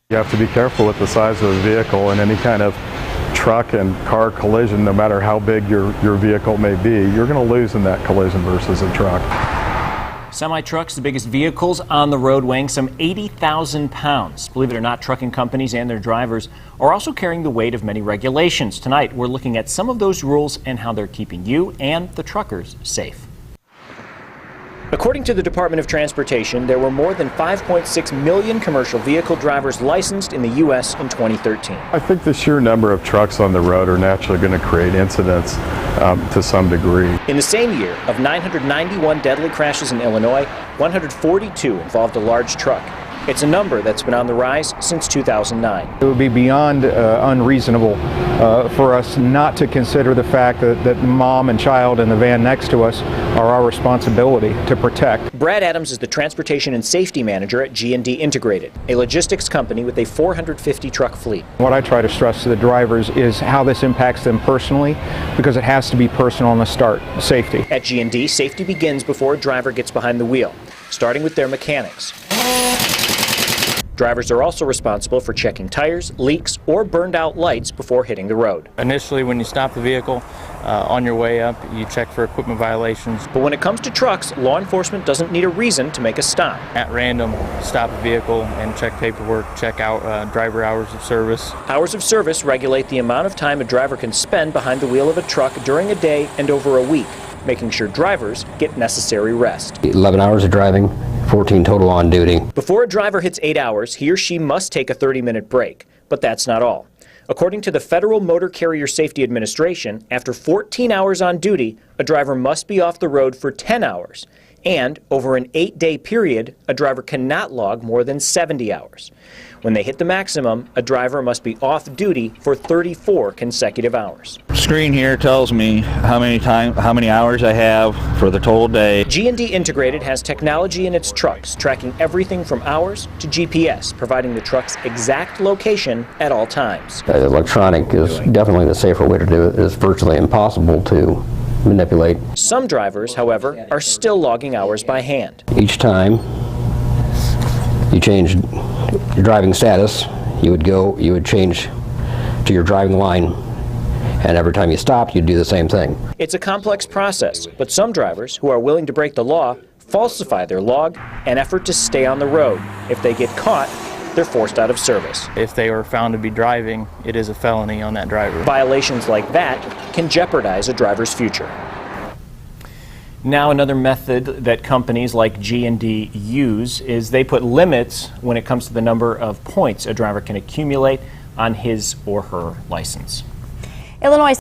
You have to be careful with the size of the vehicle, and any kind of truck and car collision, no matter how big your vehicle may be, you're going to lose in that collision versus a truck. Semi-trucks, the biggest vehicles on the road, weighing some 80,000 pounds. Believe it or not, trucking companies and their drivers are also carrying the weight of many regulations. Tonight, we're looking at some of those rules and how they're keeping you and the truckers safe. According to the Department of Transportation, there were more than 5.6 million commercial vehicle drivers licensed in the U.S. in 2013. I think the sheer number of trucks on the road are naturally going to create incidents to some degree. In the same year, of 991 deadly crashes in Illinois, 142 involved a large truck. It's a number that's been on the rise since 2009. It would be beyond unreasonable for us not to consider the fact that mom and child in the van next to us are our responsibility to protect. Brad Adams is the Transportation and Safety Manager at G&D Integrated, a logistics company with a 450 truck fleet. What I try to stress to the drivers is how this impacts them personally, because it has to be personal in the start, safety. At G&D, safety begins before a driver gets behind the wheel, starting with their mechanics. Drivers are also responsible for checking tires, leaks, or burned out lights before hitting the road. Initially, when you stop the vehicle, on your way up, you check for equipment violations. But when it comes to trucks, law enforcement doesn't need a reason to make a stop. At random, stop a vehicle and check paperwork, check out driver hours of service. Hours of service regulate the amount of time a driver can spend behind the wheel of a truck during a day and over a week, making sure drivers get necessary rest. 11 hours of driving, 14 total on duty. Before a driver hits 8 hours, he or she must take a 30-minute break. But that's not all. According to the Federal Motor Carrier Safety Administration, after 14 hours on duty, a driver must be off the road for 10 hours. And over an 8-day period, a driver cannot log more than 70 hours. When they hit the maximum, a driver must be off duty for 34 consecutive hours. Screen here tells me how many hours I have for the total day. G&D Integrated has technology in its trucks, tracking everything from hours to GPS, providing the truck's exact location at all times. Electronic is definitely the safer way to do it. It's virtually impossible to manipulate. Some drivers, however, are still logging hours by hand. Each time you change your driving status, you would change to your driving line, and every time you stop, you'd do the same thing. It's a complex process, but some drivers who are willing to break the law falsify their log, an effort to stay on the road. If they get caught, they're forced out of service. If they are found to be driving, it is a felony on that driver. Violations like that can jeopardize a driver's future. Now, another method that companies like G&D use is they put limits when it comes to the number of points a driver can accumulate on his or her license. Illinois